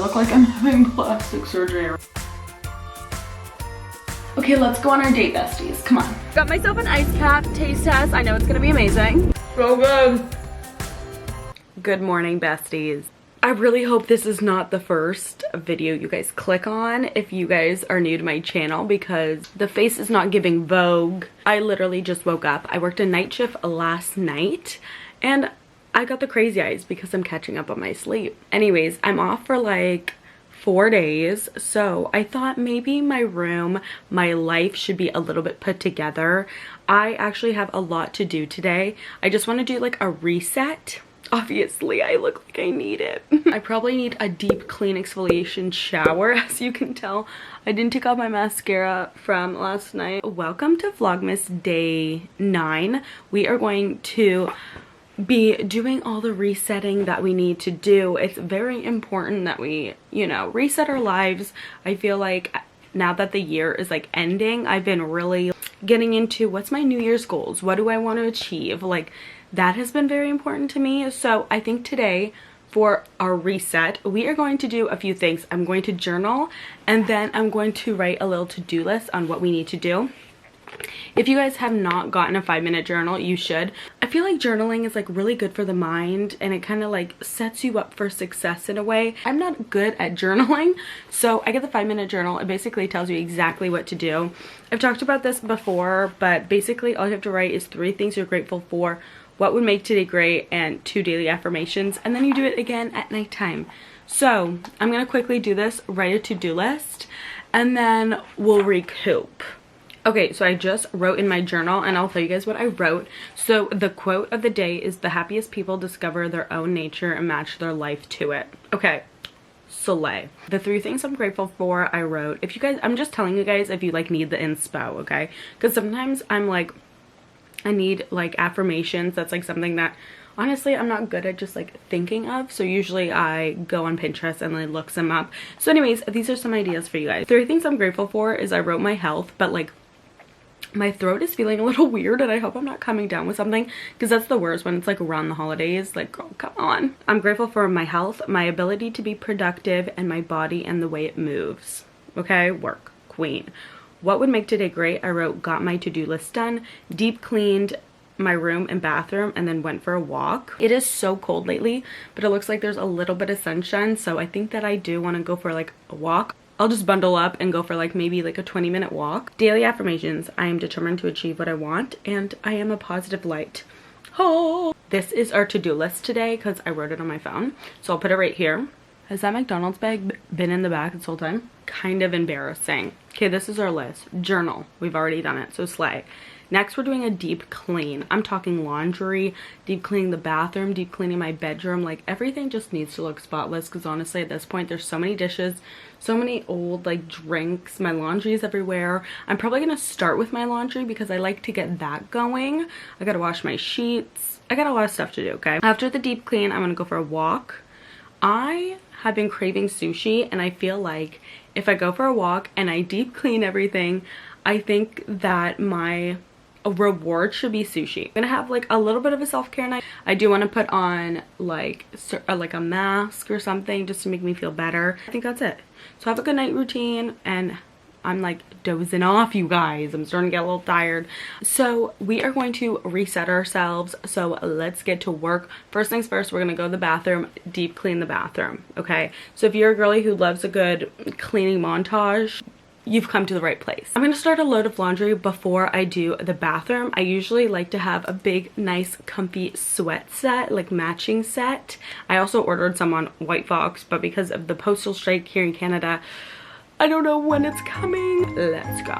look like I'm having plastic surgery. Okay, let's go on our date, besties. Come on. Got myself an ice cap taste test. I know it's gonna be amazing. So good. Good morning, besties. I really hope this is not the first video you guys click on if you guys are new to my channel, because the face is not giving Vogue. I literally just woke up. I worked a night shift last night and I got the crazy eyes because I'm catching up on my sleep. Anyways, I'm off for like 4 days, so I thought maybe my room, my life should be a little bit put together. I actually have a lot to do today. I just want to do like a reset. Obviously, I look like I need it. I probably need a deep clean exfoliation shower. As you can tell, I didn't take off my mascara from last night. Welcome to Vlogmas day 9. We are going to be doing all the resetting that we need to do. It's very important that we, you know, reset our lives. I feel like now that the year is like ending, I've been really getting into what's my New Year's goals? What do I want to achieve? Like, that has been very important to me. So I think today for our reset, we are going to do a few things. I'm going to journal, and then I'm going to write a little to-do list on what we need to do. If you guys have not gotten a 5-minute journal, you should. I feel like journaling is like really good for the mind, and it kind of like sets you up for success in a way. I'm not good at journaling, so I get the 5-minute journal. It basically tells you exactly what to do. I've talked about this before, but basically all you have to write is 3 things you're grateful for, what would make today great, and 2 daily affirmations, and then you do it again at nighttime. So I'm gonna quickly do this, write a to-do list, and then we'll recoup. Okay, so I just wrote in my journal, and I'll tell you guys what I wrote. So the quote of the day is, "The happiest people discover their own nature and match their life to it." Okay, slay. The 3 things I'm grateful for, I wrote. If you guys, I'm just telling you guys if you like need the inspo, okay? Because sometimes I'm like, I need like affirmations. That's like something that honestly I'm not good at just like thinking of, so usually I go on Pinterest and like look them up. So anyways, these are some ideas for you guys. 3 things I'm grateful for is I wrote my health, but like my throat is feeling a little weird, and I hope I'm not coming down with something, because that's the worst when it's like around the holidays. Like, girl, come on. I'm grateful for my health, my ability to be productive, and my body and the way it moves. Okay, work queen. What would make today great? I wrote, got my to-do list done, deep cleaned my room and bathroom, and then went for a walk. It is so cold lately, but it looks like there's a little bit of sunshine, so I think that I do want to go for like a walk. I'll just bundle up and go for like maybe like a 20-minute walk. Daily affirmations. I am determined to achieve what I want, and I am a positive light. Oh, this is our to-do list today because I wrote it on my phone, so I'll put it right here. Has that McDonald's bag been in the back this whole time? Kind of embarrassing. Okay, this is our list. Journal. We've already done it, so slay. Next, we're doing a deep clean. I'm talking laundry, deep cleaning the bathroom, deep cleaning my bedroom. Like, everything just needs to look spotless, because honestly at this point there's so many dishes, so many old like drinks. My laundry is everywhere. I'm probably gonna start with my laundry because I like to get that going. I gotta wash my sheets. I got a lot of stuff to do, okay? After the deep clean, I'm gonna go for a walk. I have been craving sushi, and I feel like if I go for a walk and I deep clean everything, I think that my reward should be sushi. I'm gonna have like a little bit of a self-care night. I do want to put on like a mask or something just to make me feel better. I think that's it. So have a good night routine, and I'm like dozing off, you guys. I'm starting to get a little tired. So we are going to reset ourselves. So let's get to work. First things first, we're gonna go to the bathroom, deep clean the bathroom, okay? So if you're a girly who loves a good cleaning montage, you've come to the right place. I'm gonna start a load of laundry before I do the bathroom. I usually like to have a big, nice, comfy sweat set, like matching set. I also ordered some on White Fox, but because of the postal strike here in Canada, I don't know when it's coming. Let's go.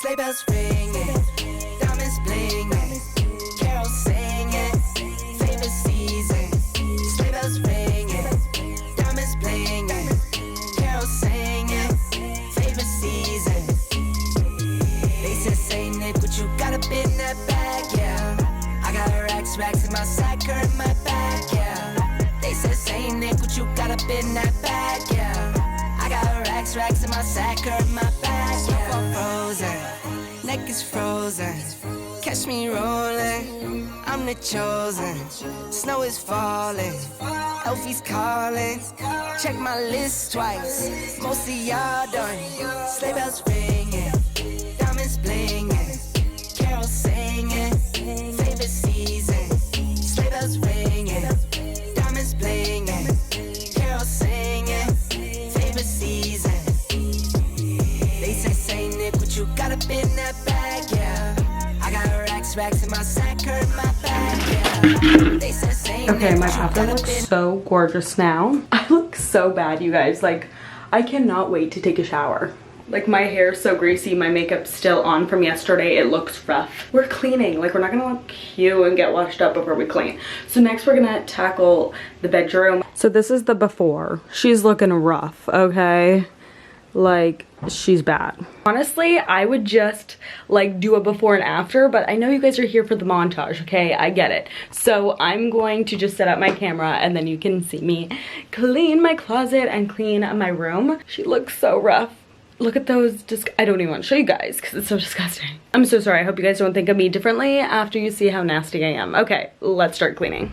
Sleigh bells ringing, diamonds blinging, carols singing, favorite season. Sleigh bells ringing, diamonds blinging, carols singing, favorite season. They said, say Nick, what you got up in that bag, yeah. I got racks in my sack or in my bag, yeah. They said, say Nick, what you got up in that bag, yeah. I got racks in my sack or in my bag, yeah. neck is frozen. Catch me rolling, I'm the chosen. Snow is falling, Elfie's calling. Check my list twice, most of y'all done. Sleigh bells ringing, diamonds blinging, carols singing, favorite season. Sleigh bells ringing, diamonds blinging, carols singing, favorite season. They say Saint Nick, what you got up in that bag, yeah. I got racks in my sack, hurt my back, yeah. They say Saint Nick, Okay, my outfit looks so gorgeous now. I look so bad, you guys. Like, I cannot wait to take a shower. Like, my hair is so greasy, my makeup's still on from yesterday. It looks rough. We're cleaning. Like, we're not gonna look cute and get washed up before we clean. So next we're gonna tackle the bedroom. So this is the before. She's looking rough, okay? Like, she's bad. Honestly, I would just like do a before and after, but I know you guys are here for the montage, okay? I get it. So I'm going to just set up my camera and then you can see me clean my closet and clean my room. She looks so rough. Look at those, I don't even want to show you guys because it's so disgusting. I'm so sorry. I hope you guys don't think of me differently after you see how nasty I am. Okay, let's start cleaning.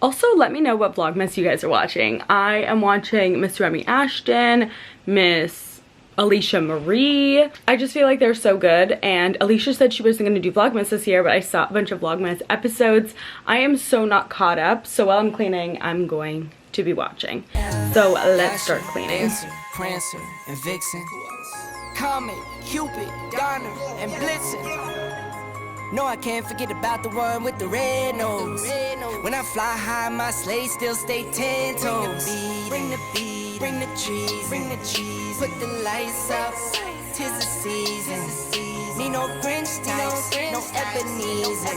Also, let me know what Vlogmas you guys are watching. I am watching Miss Remy Ashton, Miss Alicia Marie. I just feel like they're so good, and Alicia said she wasn't going to do Vlogmas this year, but I saw a bunch of Vlogmas episodes. I am so not caught up, so while I'm cleaning, I'm going to be watching. So let's start cleaning. Prancer and Vixen, Comet, Cupid, Donner, and Blitzen. No, I can't forget about the one with the red nose. When I fly high, my sleigh still stay 10 toes. Bring the beat, bring the trees, bring the cheese. Put the lights up, 'tis the season. Need no Grinch types, no Ebenezer.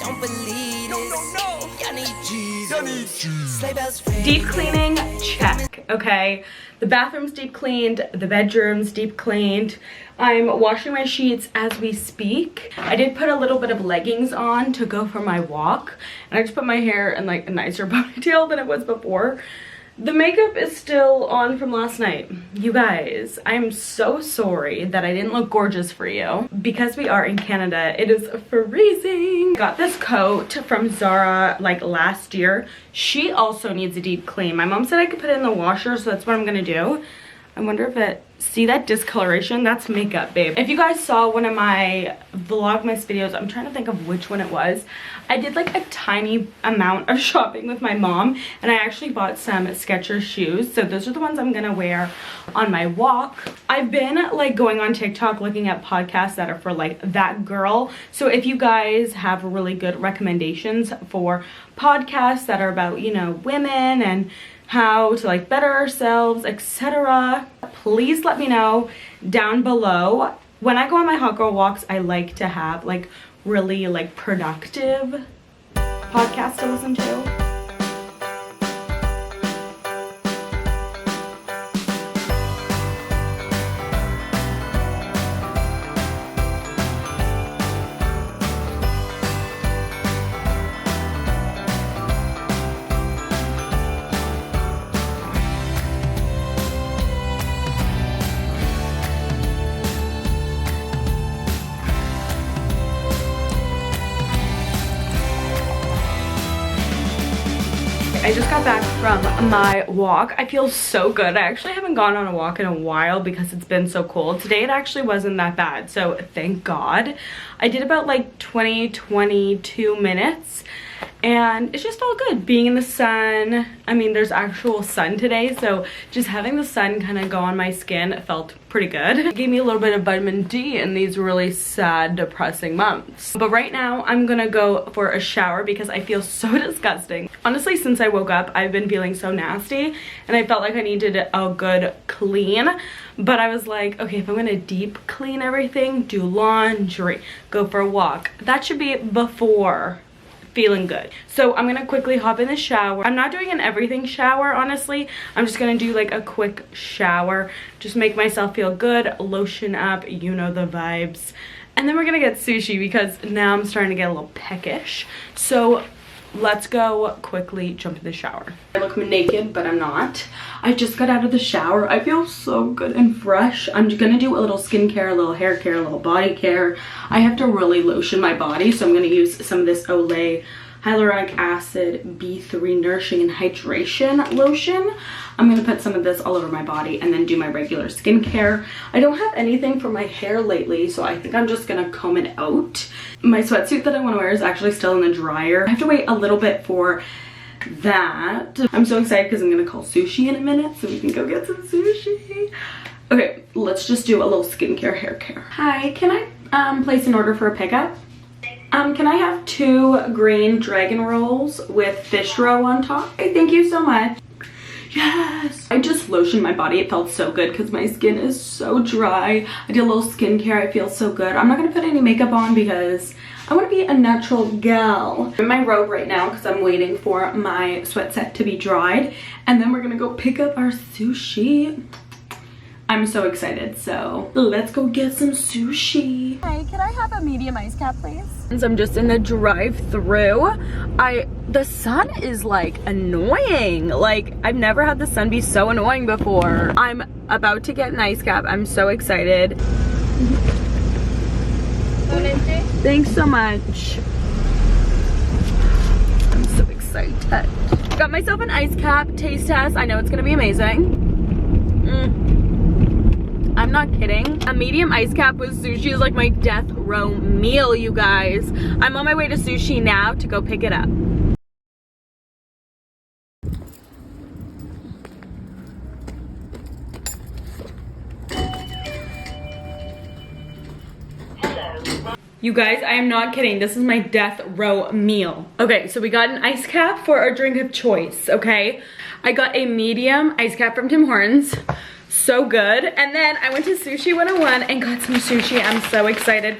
Don't believe this, y'all need Jesus. Sleigh bells ring. Deep cleaning, check, okay? The bathroom's deep cleaned, the bedroom's deep cleaned. I'm washing my sheets as we speak. I did put a little bit of leggings on to go for my walk, and I just put my hair in like a nicer ponytail than it was before. The makeup is still on from last night. You guys, I'm so sorry that I didn't look gorgeous for you. Because we are in Canada, it is freezing. Got this coat from Zara like last year. She also needs a deep clean. My mom said I could put it in the washer, so that's what I'm gonna do. I wonder if it, see that discoloration? That's makeup, babe. If you guys saw one of my Vlogmas videos, I'm trying to think of which one it was. I did like a tiny amount of shopping with my mom, and I actually bought some Skechers shoes. So those are the ones I'm gonna wear on my walk. I've been like going on TikTok looking at podcasts that are for like that girl. So if you guys have really good recommendations for podcasts that are about, you know, women and how to like better ourselves, etc., please let me know down below. When I go on my hot girl walks, I like to have like really like productive podcasts to listen to. I just got back from my walk. I feel so good. I actually haven't gone on a walk in a while because it's been so cold. Today it actually wasn't that bad, so thank God. I did about like 22 minutes, and it's just all good being in the sun. I mean, there's actual sun today, so just having the sun kind of go on my skin felt pretty good. It gave me a little bit of vitamin D in these really sad, depressing months. But right now I'm gonna go for a shower because I feel so disgusting. Honestly, since I woke up, I've been feeling so nasty, and I felt like I needed a good clean. But I was like, okay, if I'm gonna deep clean everything, do laundry, go for a walk, that should be before feeling good. So I'm gonna quickly hop in the shower. I'm not doing an everything shower, honestly. I'm just gonna do like a quick shower, just make myself feel good, lotion up, you know the vibes. And then we're gonna get sushi because now I'm starting to get a little peckish. So let's go quickly jump in the shower. I look naked, but I'm not. I just got out of the shower. I feel so good and fresh. I'm just gonna do a little skincare, a little hair care, a little body care. I have to really lotion my body, so I'm gonna use some of this Olay Hyaluronic Acid B3 Nourishing and Hydration Lotion. I'm gonna put some of this all over my body and then do my regular skincare. I don't have anything for my hair lately, so I think I'm just gonna comb it out. My sweatsuit that I wanna wear is actually still in the dryer. I have to wait a little bit for that. I'm so excited because I'm gonna call sushi in a minute so we can go get some sushi. Okay, let's just do a little skincare hair care. Hi, can I place an order for a pickup? Can I have 2 green dragon rolls with fish roe on top? Okay, thank you so much. Yes! I just lotioned my body. It felt so good because my skin is so dry. I did a little skincare. I feel so good. I'm not going to put any makeup on because I want to be a natural gal. I'm in my robe right now because I'm waiting for my sweat set to be dried. And then we're going to go pick up our sushi. I'm so excited, so let's go get some sushi. Hi, can I have a medium ice cap, please? I'm just in the drive-thru. The sun is like annoying. Like, I've never had the sun be so annoying before. I'm about to get an ice cap. I'm so excited. Thanks so much. I'm so excited. Got myself an ice cap taste test. I know it's gonna be amazing. I'm not kidding. A medium ice cap with sushi is like my death row meal, you guys. I'm on my way to sushi now to go pick it up. Hello. You guys, I am not kidding. This is my death row meal. Okay, so we got an ice cap for our drink of choice, okay? I got a medium ice cap from Tim Hortons. So good. And then I went to Sushi 101 and got some sushi. I'm so excited.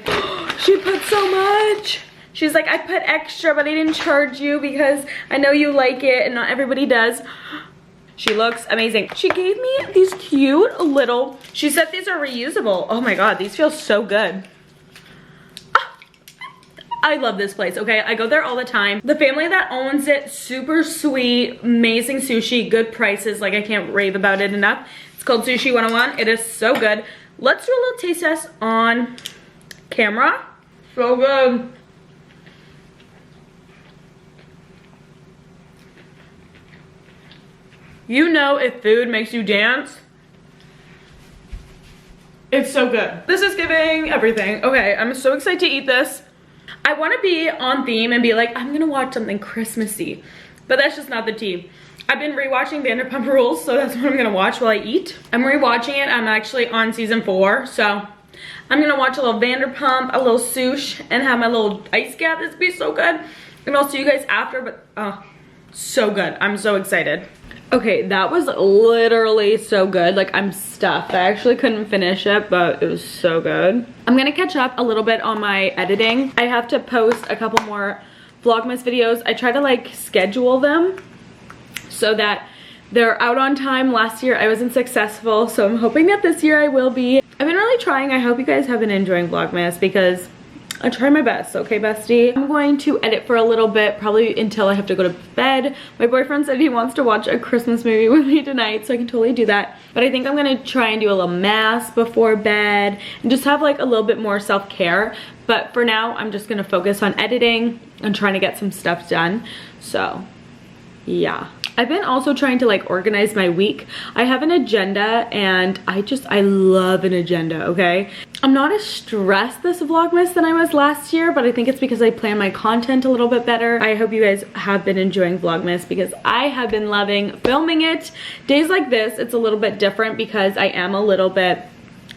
She put so much. She's like, I put extra, but I didn't charge you because I know you like it and not everybody does. She looks amazing. She gave me these cute little, she said these are reusable. Oh my God, these feel so good. I love this place, okay? I go there all the time. The family that owns it, super sweet, amazing sushi, good prices. Like, I can't rave about it enough. It's called Sushi 101. It is so good. Let's do a little taste test on camera. So good. You know, if food makes you dance, it's so good. This is giving everything. Okay, I'm so excited to eat this. I want to be on theme and be like, I'm gonna watch something Christmassy, but that's just not the tea. I've been rewatching Vanderpump Rules, so that's what I'm gonna watch while I eat. I'm rewatching it. I'm actually on season 4, so I'm gonna watch a little Vanderpump, a little sush, and have my little ice cap. This would be so good. And I'll see you guys after, but oh, so good. I'm so excited. Okay, that was literally so good. Like, I'm stuffed. I actually couldn't finish it, but it was so good. I'm gonna catch up a little bit on my editing. I have to post a couple more Vlogmas videos. I try to like schedule them so that they're out on time. Last year I wasn't successful, so I'm hoping that this year I will be. I've been really trying. I hope you guys have been enjoying Vlogmas because I try my best, okay, bestie? I'm going to edit for a little bit, probably until I have to go to bed. My boyfriend said he wants to watch a Christmas movie with me tonight, so I can totally do that. But I think I'm gonna try and do a little mass before bed and just have like a little bit more self-care. But for now, I'm just gonna focus on editing and trying to get some stuff done. So, yeah. I've been also trying to like organize my week. I have an agenda and I love an agenda, okay? I'm not as stressed this Vlogmas than I was last year, but I think it's because I plan my content a little bit better. I hope you guys have been enjoying Vlogmas because I have been loving filming it. Days like this, it's a little bit different because I am a little bit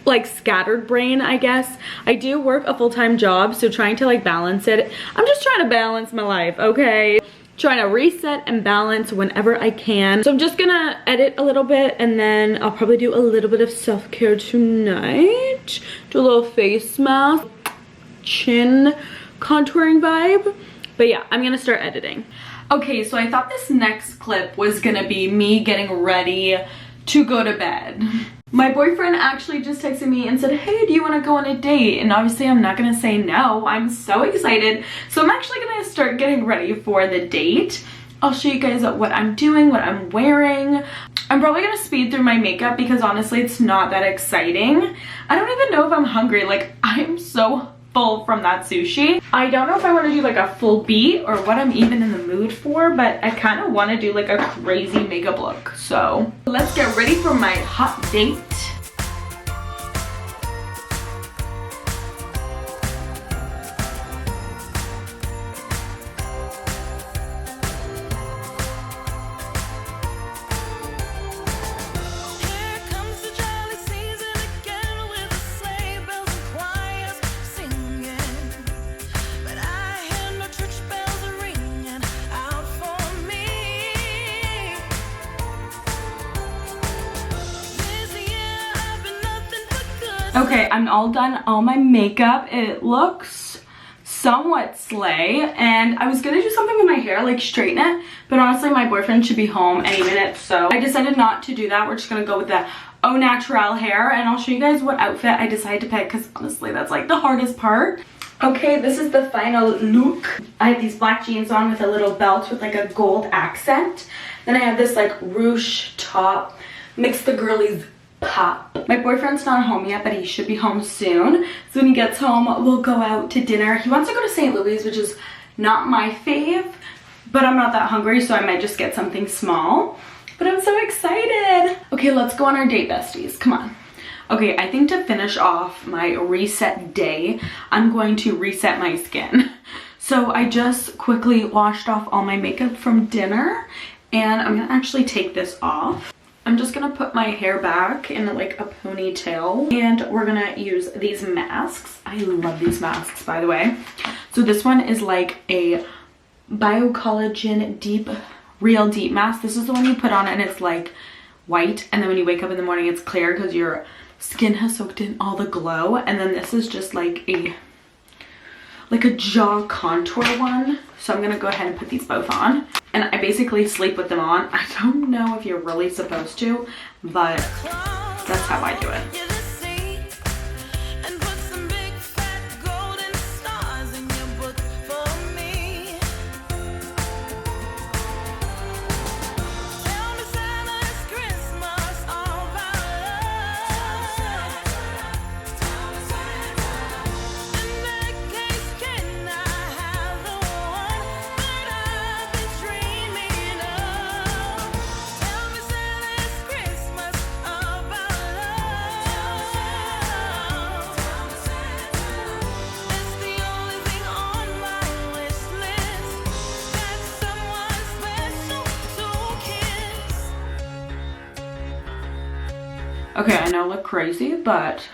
like scattered brain, I guess. I do work a full-time job, so trying to like balance it. I'm just trying to balance my life, okay? Trying to reset and balance whenever I can. So I'm just gonna edit a little bit and then I'll probably do a little bit of self-care tonight. Do a little face mask, chin contouring vibe. But yeah, I'm gonna start editing. Okay, so I thought this next clip was gonna be me getting ready to go to bed. My boyfriend actually just texted me and said, hey, do you want to go on a date? And obviously I'm not going to say no. I'm so excited. So I'm actually going to start getting ready for the date. I'll show you guys what I'm doing, what I'm wearing. I'm probably going to speed through my makeup because honestly it's not that exciting. I don't even know if I'm hungry. Like, I'm so full from that sushi. I don't know if I want to do like a full beat or what I'm even in the mood for, but I kind of want to do like a crazy makeup look. So let's get ready for my hot date. Okay, I'm all done, all my makeup. It looks somewhat slay, and I was gonna do something with my hair, like straighten it, but honestly my boyfriend should be home any minute, so I decided not to do that. We're just gonna go with the au naturel hair, and I'll show you guys what outfit I decided to pick because honestly that's like the hardest part. Okay, this is the final look. I have these black jeans on with a little belt with like a gold accent. Then I have this like ruche top, mix the girlies pop. My boyfriend's not home yet, but he should be home soon. So when he gets home, we'll go out to dinner. He wants to go to St. Louis, which is not my fave, but I'm not that hungry, so I might just get something small. But I'm so excited. Okay, let's go on our date, besties. Come on. Okay, I think to finish off my reset day, I'm going to reset my skin. So I just quickly washed off all my makeup from dinner, and I'm gonna actually take this off. I'm just gonna put my hair back in like a ponytail, and we're gonna use these masks. I love these masks, by the way. So this one is like a biocollagen deep, real deep mask. This is the one you put on and it's like white, and then when you wake up in the morning it's clear because your skin has soaked in all the glow. And then this is just like a jaw contour one. So I'm gonna go ahead and put these both on, and I basically sleep with them on. I don't know if you're really supposed to, but that's how I do it. Okay, I know I look crazy, but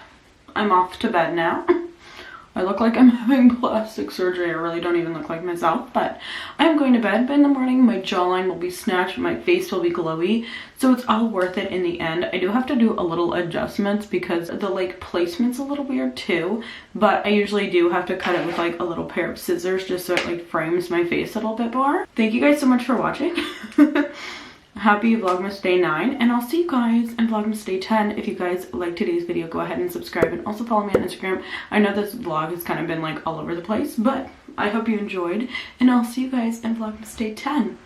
I'm off to bed now. I look like I'm having plastic surgery. I really don't even look like myself, but I'm going to bed. But in the morning, my jawline will be snatched, my face will be glowy, so it's all worth it in the end. I do have to do a little adjustments because the like placement's a little weird too, but I usually do have to cut it with like a little pair of scissors just so it like frames my face a little bit more. Thank you guys so much for watching. Happy Vlogmas Day 9, and I'll see you guys in Vlogmas Day 10. If you guys like today's video, go ahead and subscribe, and also follow me on Instagram. I know this vlog has kind of been like all over the place, but I hope you enjoyed, and I'll see you guys in Vlogmas Day 10.